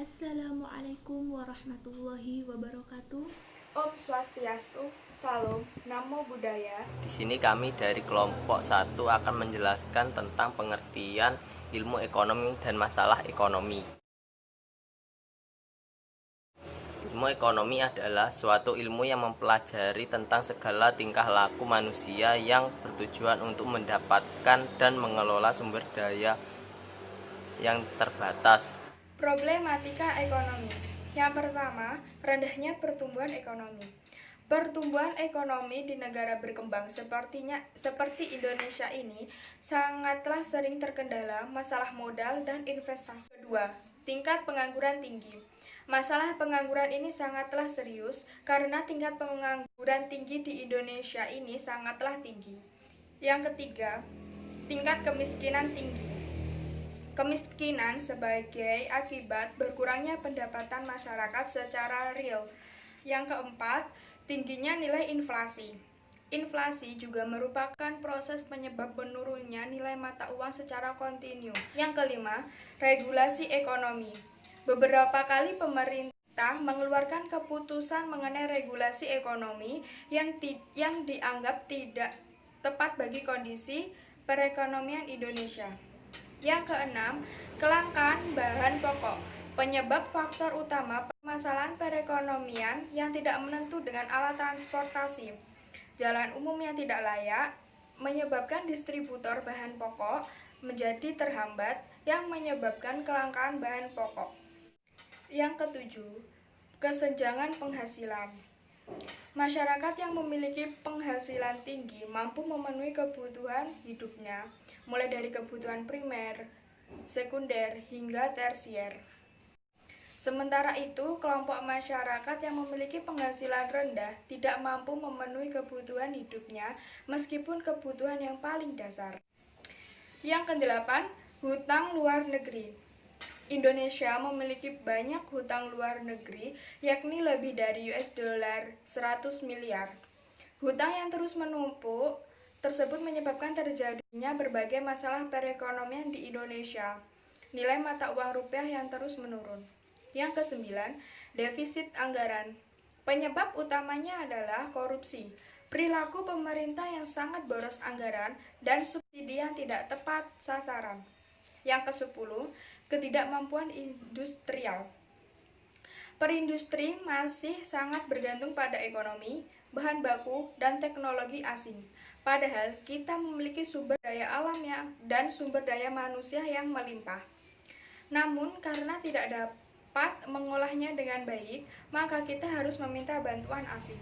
Assalamualaikum warahmatullahi wabarakatuh. Om Swastiastu, Salam, Namo Buddhaya. Di sini kami dari kelompok 1 akan menjelaskan tentang pengertian ilmu ekonomi dan masalah ekonomi. Ilmu ekonomi adalah suatu ilmu yang mempelajari tentang segala tingkah laku manusia yang bertujuan untuk mendapatkan dan mengelola sumber daya yang terbatas. Problematika ekonomi. Yang pertama, rendahnya pertumbuhan ekonomi. Pertumbuhan ekonomi di negara berkembang seperti Indonesia ini sangatlah sering terkendala masalah modal dan investasi. Kedua, tingkat pengangguran tinggi. Masalah pengangguran ini sangatlah serius karena tingkat pengangguran tinggi di Indonesia ini sangatlah tinggi. Yang ketiga, tingkat kemiskinan tinggi. Kemiskinan sebagai akibat berkurangnya pendapatan masyarakat secara real. Yang keempat, tingginya nilai inflasi. Inflasi juga merupakan proses penyebab menurunnya nilai mata uang secara kontinu. Yang kelima, regulasi ekonomi. Beberapa kali pemerintah mengeluarkan keputusan mengenai regulasi ekonomi yang dianggap tidak tepat bagi kondisi perekonomian Indonesia. Yang keenam, kelangkaan bahan pokok. Penyebab faktor utama permasalahan perekonomian yang tidak menentu dengan alat transportasi. Jalan umum yang tidak layak menyebabkan distributor bahan pokok menjadi terhambat yang menyebabkan kelangkaan bahan pokok. Yang ketujuh, kesenjangan penghasilan. Masyarakat yang memiliki penghasilan tinggi mampu memenuhi kebutuhan hidupnya, mulai dari kebutuhan primer, sekunder, hingga tersier. Sementara itu, kelompok masyarakat yang memiliki penghasilan rendah tidak mampu memenuhi kebutuhan hidupnya meskipun kebutuhan yang paling dasar. Yang kedelapan, hutang luar negeri. Indonesia memiliki banyak hutang luar negeri, yakni lebih dari $100 miliar. Hutang yang terus menumpuk tersebut menyebabkan terjadinya berbagai masalah perekonomian di Indonesia. Nilai mata uang rupiah yang terus menurun. Yang kesembilan, defisit anggaran. Penyebab utamanya adalah korupsi, perilaku pemerintah yang sangat boros anggaran, dan subsidi yang tidak tepat sasaran. Yang kesepuluh, ketidakmampuan industrial. Perindustri masih sangat bergantung pada ekonomi, bahan baku, dan teknologi asing. Padahal kita memiliki sumber daya alam dan sumber daya manusia yang melimpah. Namun karena tidak dapat mengolahnya dengan baik, maka kita harus meminta bantuan asing.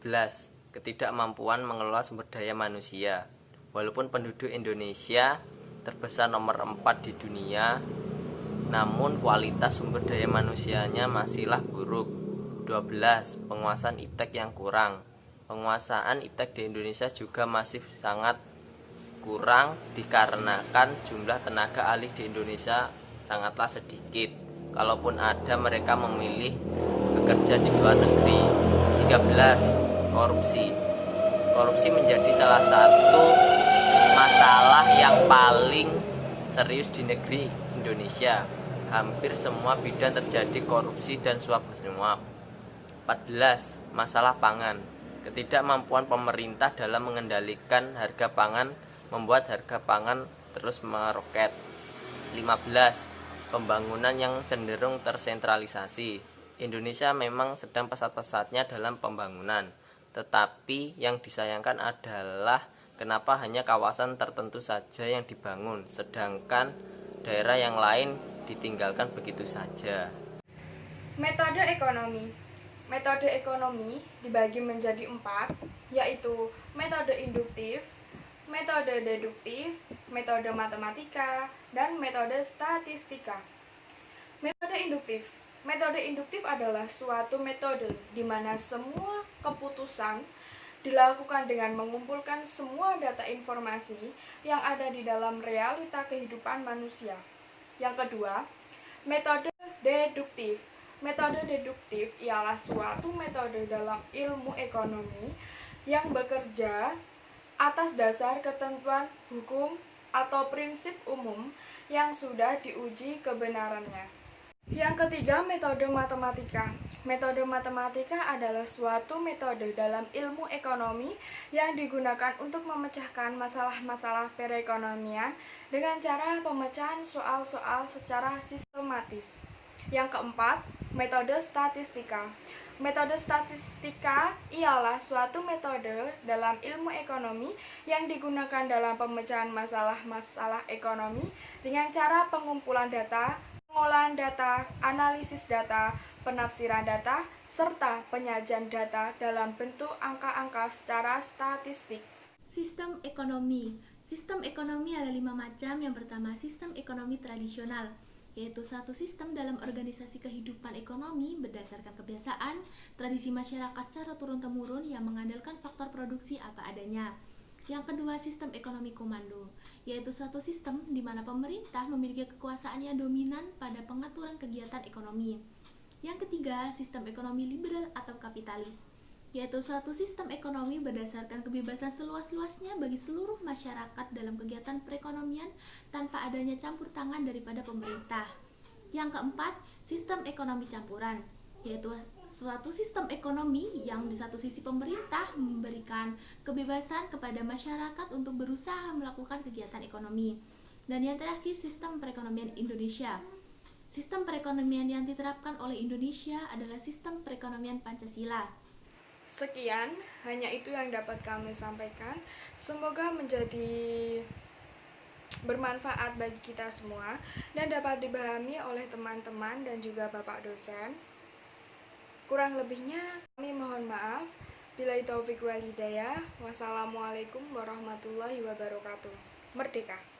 11. Ketidakmampuan mengelola sumber daya manusia. Walaupun penduduk Indonesia terbesar nomor 4 di dunia, namun kualitas sumber daya manusianya masihlah buruk. 12. Penguasaan iptek yang kurang. Penguasaan iptek di Indonesia juga masih sangat kurang dikarenakan jumlah tenaga ahli di Indonesia sangatlah sedikit. Kalaupun ada, mereka memilih bekerja di luar negeri. 13. Korupsi. Korupsi menjadi salah satu masalah yang paling serius di negeri Indonesia. Hampir semua bidang terjadi korupsi dan suap menyuap. 14. Masalah pangan. Ketidakmampuan pemerintah dalam mengendalikan harga pangan membuat harga pangan terus meroket. 15. Pembangunan yang cenderung tersentralisasi. Indonesia memang sedang pesat-pesatnya dalam pembangunan, tetapi yang disayangkan adalah kenapa hanya kawasan tertentu saja yang dibangun, sedangkan daerah yang lain ditinggalkan begitu saja. Metode ekonomi. Metode ekonomi dibagi menjadi 4, yaitu metode induktif, metode deduktif, metode matematika, dan metode statistika. Metode induktif. Metode induktif adalah suatu metode di mana semua keputusan dilakukan dengan mengumpulkan semua data informasi yang ada di dalam realita kehidupan manusia. Yang kedua, metode deduktif. Metode deduktif ialah suatu metode dalam ilmu ekonomi yang bekerja atas dasar ketentuan hukum atau prinsip umum yang sudah diuji kebenarannya. Yang ketiga, metode matematika. Metode matematika adalah suatu metode dalam ilmu ekonomi yang digunakan untuk memecahkan masalah-masalah perekonomian dengan cara pemecahan soal-soal secara sistematis. Yang keempat, metode statistika. Metode statistika ialah suatu metode dalam ilmu ekonomi yang digunakan dalam pemecahan masalah-masalah ekonomi dengan cara pengumpulan data, pengolahan data, analisis data, penafsiran data, serta penyajian data dalam bentuk angka-angka secara statistik. Sistem ekonomi. Sistem ekonomi ada 5 macam. Yang pertama, sistem ekonomi tradisional, yaitu satu sistem dalam organisasi kehidupan ekonomi berdasarkan kebiasaan, tradisi masyarakat secara turun-temurun yang mengandalkan faktor produksi apa adanya. Yang kedua, sistem ekonomi komando, yaitu suatu sistem di mana pemerintah memiliki kekuasaan yang dominan pada pengaturan kegiatan ekonomi. Yang ketiga, sistem ekonomi liberal atau kapitalis, yaitu suatu sistem ekonomi berdasarkan kebebasan seluas-luasnya bagi seluruh masyarakat dalam kegiatan perekonomian tanpa adanya campur tangan daripada pemerintah. Yang keempat, sistem ekonomi campuran, yaitu suatu sistem ekonomi yang di satu sisi pemerintah memberikan kebebasan kepada masyarakat untuk berusaha melakukan kegiatan ekonomi. Dan yang terakhir, sistem perekonomian Indonesia. Sistem perekonomian yang diterapkan oleh Indonesia adalah sistem perekonomian Pancasila. Sekian, hanya itu yang dapat kami sampaikan. Semoga menjadi bermanfaat bagi kita semua dan dapat dipahami oleh teman-teman dan juga Bapak dosen. Kurang lebihnya kami mohon maaf. Billahi taufiq wal hidayah. Wassalamualaikum warahmatullahi wabarakatuh. Merdeka!